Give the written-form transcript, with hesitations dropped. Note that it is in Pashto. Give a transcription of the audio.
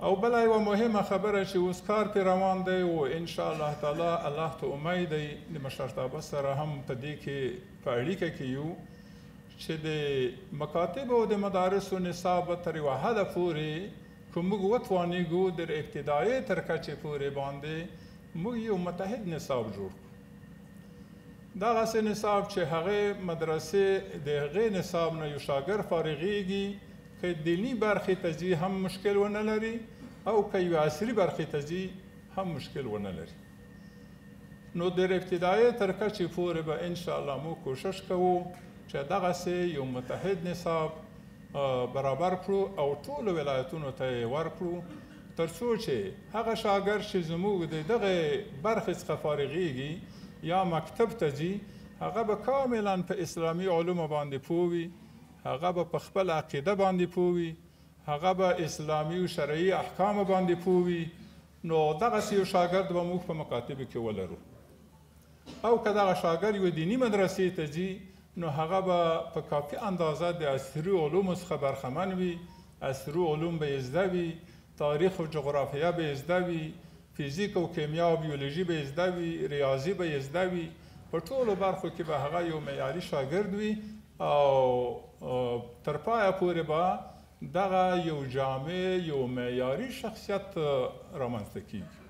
او بله یوه مهمه خبره چې اوس کار پرې روان دی او انشاءالله تعالی الله ته امید دی د مشرتابه سره هم په دې کې په اړیکه کې یو چې د مکاتبو او د مدارسو نصاب تر یوه حده پورې که موږ وتوانېږو د ابتدایي تر کچې پورې باندې موږ یو متحد نصاب جوړ کړو. دغسې نصاب چې هغې مدرسې د هغې نصاب نه یو شاګرد فارغېږي که دیني برخې ته ځي هم مشکل ونه لري او که یو عصري برخې ته ځي هم مشکل ونه لري. نو د ابتدایي تر کچې پورې به انشاءالله موږ کوشش کوو چې دغسې یو متحد نصاب برابر کړو او ټولو ولایتونو ته یې ورکړو تر څو چې هغه شاګرد چې زموږ د دغې برخې څخه فارغېږي یا مکتب ته ځي هغه به کاملا په اسلامي علومو باندې پوه وي، هغه به په خپل عقیده باندې پوه وي، هغه به اسلامي او شرعي احکامو باندې پوه وي. نو دغسې یو شاګرد به موږ په مکاتبو کې ولرو. او که دغه شاګرد یوه دیني مدرسې ته ځي نو هغه به په کافي اندازه د عصري علومو څخه برخمن وي، عصري علوم به یې زده وي، تاریخ او جغرافیه به یې زده وي، فیزیک او کیمیا او بیولوژي به یې زده وي، ریاضي به یې زده وي. په ټولو برخو کې به هغه یو معیاري شاګرد وي او تر پایه پورې به دغه یو جامع یو معیاري شخصیت رامنځته کیږي.